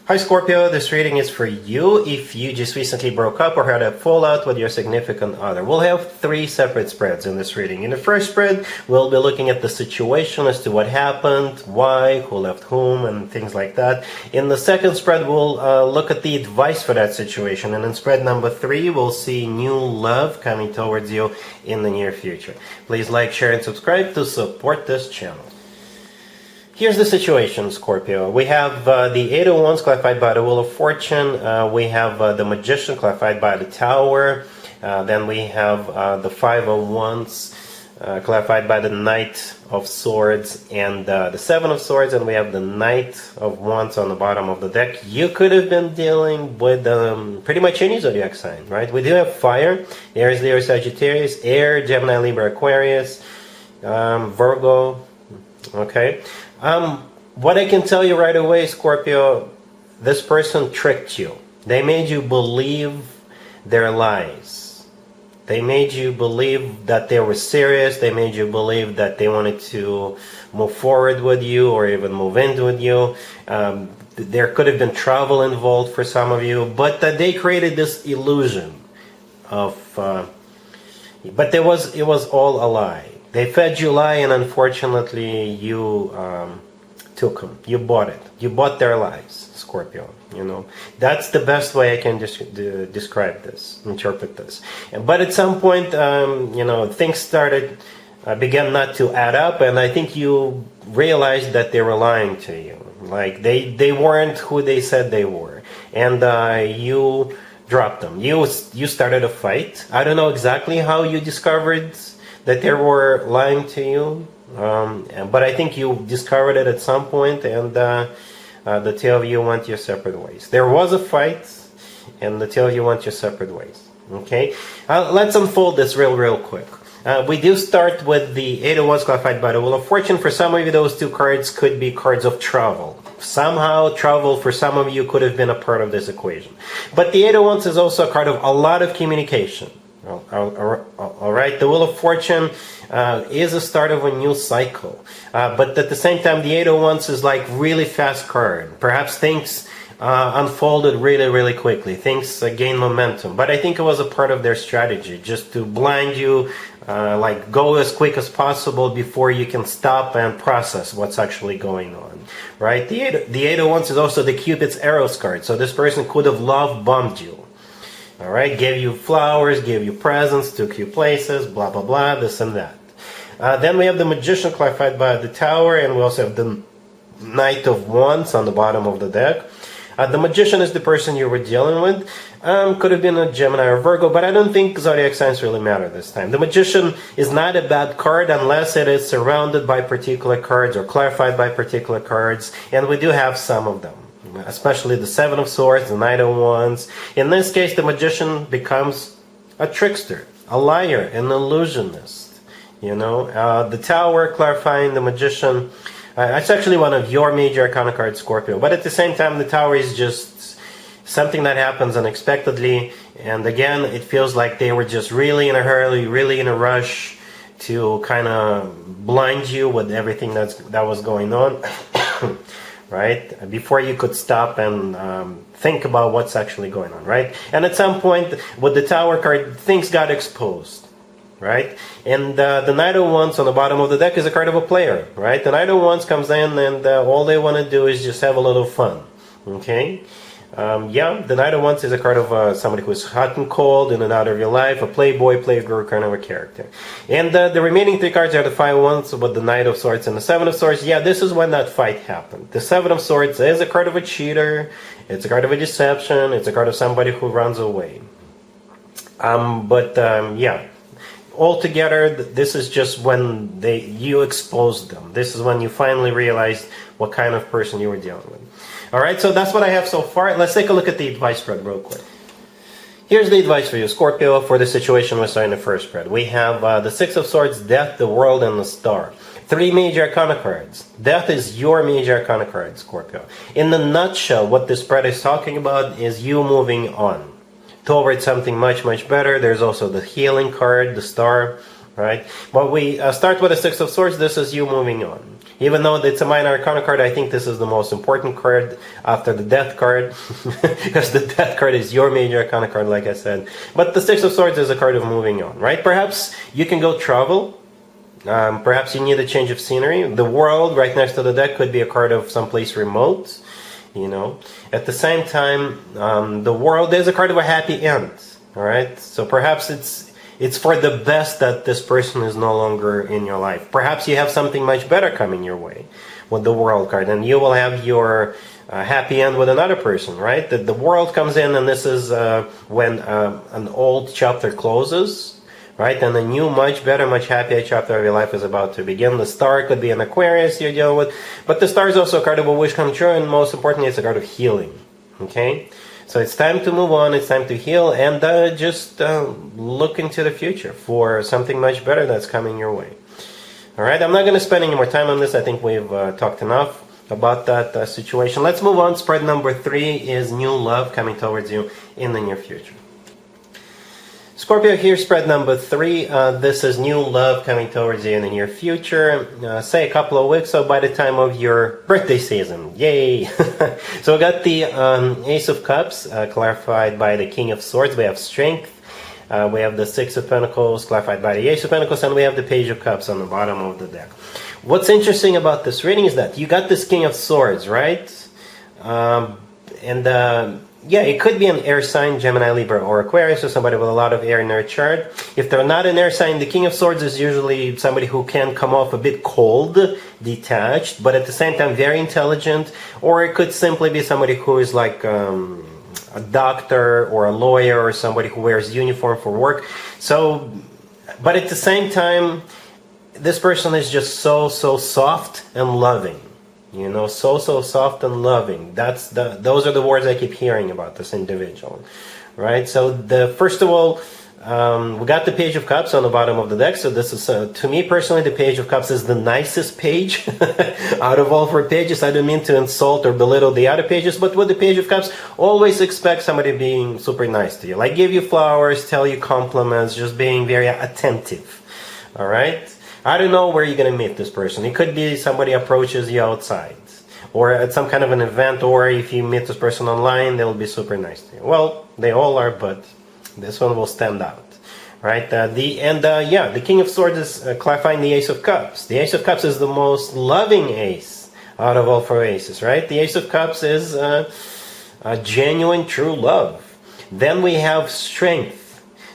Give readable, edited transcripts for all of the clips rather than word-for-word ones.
Hi Scorpio, this reading is for you if you just recently broke up or had a fallout with your significant other. We'll have 3 separate spreads in this reading. In the first spread, we'll be looking at the situation as to what happened, why, who left whom, and things like that. In the second spread, we'll look at the advice for that situation. And in spread number 3, we'll see new love coming towards you in the near future. Please like, share, and subscribe to support this channel. Here's the situation, Scorpio. We have the Eight of Wands clarified by the Wheel of Fortune. We have the Magician clarified by the Tower. Then we have the Five of Wands clarified by the Knight of Swords and the Seven of Swords. And we have the Knight of Wands on the bottom of the deck. You could have been dealing with pretty much any zodiac sign, right? We do have fire. Aries, Leo, Sagittarius, Air, Gemini, Libra, Aquarius, Virgo. Okay. What I can tell you right away, Scorpio, this person tricked you. They made you believe their lies. They made you believe that they were serious. They made you believe that they wanted to move forward with you or even move in with you. There could have been travel involved for some of you, but they created this illusion of, but it was all a lie. They fed you lie, and unfortunately you took them. You bought it. You bought their lies, Scorpio. You know, that's the best way I can describe this, interpret this. But at some point, you know, things began not to add up, and I think you realized that they were lying to you. Like they weren't who they said they were, and you dropped them. You started a fight. I don't know exactly how you discovered that they were lying to you, but I think you discovered it at some point, and the two of you went your separate ways. There was a fight, and the two of you went your separate ways. Okay, let's unfold this real quick. We do start with the Eight of Wands clarified by the Wheel of Fortune. For some of you, those 2 cards could be cards of travel. Somehow, travel for some of you could have been a part of this equation. But the Eight of Wands is also a card of a lot of communication. All right, the Wheel of Fortune is a start of a new cycle, but at the same time, the Eight of Wands is like really fast card. Perhaps things unfolded really quickly. Things gained momentum, but I think it was a part of their strategy, just to blind you, like go as quick as possible before you can stop and process what's actually going on. Right? The Eight of Wands is also the Cupid's arrows card, so this person could have love bombed you. All right, gave you flowers, gave you presents, took you places, blah, blah, blah, this and that. Then we have the Magician clarified by the Tower, and we also have the Knight of Wands on the bottom of the deck. The Magician is the person you were dealing with. Could have been a Gemini or Virgo, but I don't think zodiac signs really matter this time. The Magician is not a bad card unless it is surrounded by particular cards or clarified by particular cards, and we do have some of them. Especially the Seven of Swords, the Knight of Wands. In this case, the Magician becomes a trickster, a liar, an illusionist. You know, the Tower clarifying the Magician. It's actually one of your major arcana cards, Scorpio. But at the same time, the Tower is just something that happens unexpectedly. And again, it feels like they were just really in a hurry, really in a rush to kind of blind you with everything that was going on. Right? Before you could stop and think about what's actually going on, right? And at some point, with the Tower card, things got exposed, right? And the Knight of Wands on the bottom of the deck is a card of a player, right? The Knight of Wands comes in, and all they want to do is just have a little fun, okay? Yeah, the Knight of Wands is a card of somebody who's hot and cold, in and out of your life, a playboy, playgirl kind of a character. And the remaining 3 cards are the Five of Wands with the Knight of Swords and the Seven of Swords. Yeah, this is when that fight happened. The Seven of Swords is a card of a cheater, it's a card of a deception, it's a card of somebody who runs away. Yeah, altogether, this is just when you exposed them. This is when you finally realized what kind of person you were dealing with. Alright, so that's what I have so far. Let's take a look at the advice spread real quick. Here's the advice for you, Scorpio, for the situation we saw in the first spread. We have the Six of Swords, Death, the World, and the Star. 3 major arcana cards. Death is your major arcana card, Scorpio. In the nutshell, what this spread is talking about is you moving on towards something much better. There's also the healing card, the Star, right? But we start with the Six of Swords. This is you moving on. Even though it's a minor arcana card, I think this is the most important card after the death card, because the death card is your major arcana card, like I said. But the Six of Swords is a card of moving on, right? Perhaps you can go travel. Perhaps you need a change of scenery. The World right next to the deck could be a card of someplace remote, you know. At the same time, the World is a card of a happy end, all right? So perhaps it's for the best that this person is no longer in your life. Perhaps you have something much better coming your way with the World card, and you will have your happy end with another person, right? The World comes in, and this is when an old chapter closes, right? And a new, much better, much happier chapter of your life is about to begin. The Star could be an Aquarius you're dealing with, but the Star is also a card of a wish come true, and most importantly, it's a card of healing, okay? So it's time to move on, it's time to heal, and just look into the future for something much better that's coming your way. All right, I'm not going to spend any more time on this. I think we've talked enough about that situation. Let's move on. Spread number 3 is new love coming towards you in the near future. Scorpio, here, spread number 3. This is new love coming towards you in the near future. Say a couple of weeks, so by the time of your birthday season. Yay! So we got the Ace of Cups, clarified by the King of Swords. We have strength. We have the Six of Pentacles, clarified by the Ace of Pentacles, and we have the Page of Cups on the bottom of the deck. What's interesting about this reading is that you got this King of Swords, right? Yeah, it could be an air sign, Gemini, Libra, or Aquarius, or somebody with a lot of air in their chart. If they're not an air sign, the King of Swords is usually somebody who can come off a bit cold, detached, but at the same time very intelligent. Or it could simply be somebody who is like a doctor or a lawyer or somebody who wears uniform for work. So, but at the same time, this person is just so soft and loving. You know, so soft and loving. Those are the words I keep hearing about this individual, right? So first of all, we got the Page of Cups on the bottom of the deck. So this is, to me personally, the Page of Cups is the nicest page out of all 4 pages. I don't mean to insult or belittle the other pages, but with the Page of Cups, always expect somebody being super nice to you, like give you flowers, tell you compliments, just being very attentive. All right. I don't know where you're going to meet this person. It could be somebody approaches you outside or at some kind of an event, or if you meet this person online, they'll be super nice to you. Well, they all are, but this one will stand out, right? The King of Swords is clarifying the Ace of Cups. The Ace of Cups is the most loving ace out of all 4 aces, right? The Ace of Cups is a genuine, true love. Then we have strength.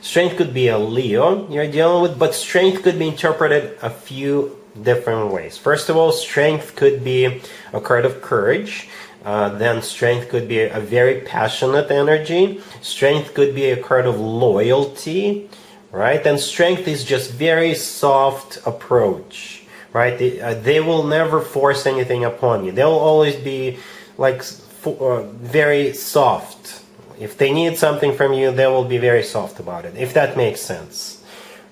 Strength could be a Leo you're dealing with, but strength could be interpreted a few different ways. First of all, strength could be a card of courage. Then strength could be a very passionate energy. Strength could be a card of loyalty, right? And strength is just very soft approach, right? They will never force anything upon you. They'll always be like very soft. If they need something from you, they will be very soft about it, if that makes sense.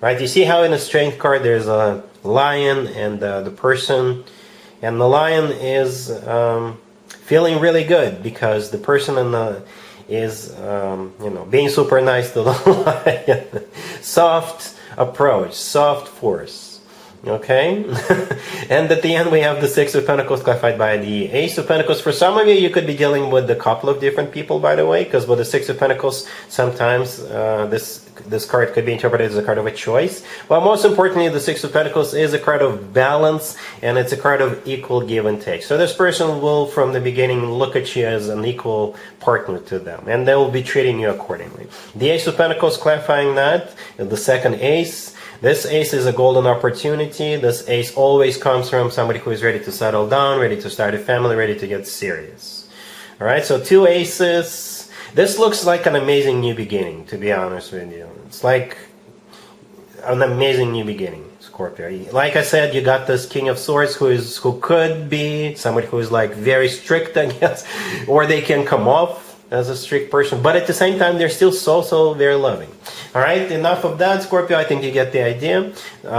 Right? You see how in a strength card there's a lion and the person, and the lion is feeling really good because the person is being super nice to the lion. Soft approach, soft force. Okay, and at the end we have the Six of Pentacles clarified by the Ace of Pentacles. For some of you, you could be dealing with a couple of different people, by the way, because with the Six of Pentacles, sometimes this card could be interpreted as a card of a choice. But most importantly, the Six of Pentacles is a card of balance, and it's a card of equal give and take. So this person will, from the beginning, look at you as an equal partner to them, and they will be treating you accordingly. The Ace of Pentacles clarifying that, the second ace. This ace is a golden opportunity. This ace always comes from somebody who is ready to settle down, ready to start a family, ready to get serious. All right, so 2 aces. This looks like an amazing new beginning, to be honest with you. It's like an amazing new beginning, Scorpio. Like I said, you got this King of Swords who could be somebody who is like very strict, I guess, or they can come off as a strict person, but at the same time they're still so very loving. All right, enough of that, Scorpio. I think you get the idea.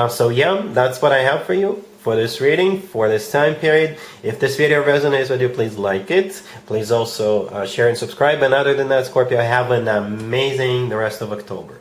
So yeah, that's what I have for you for this reading, for this time period. If this video resonates with you, please like it. Please also share and subscribe. And other than that, Scorpio, have an amazing the rest of October.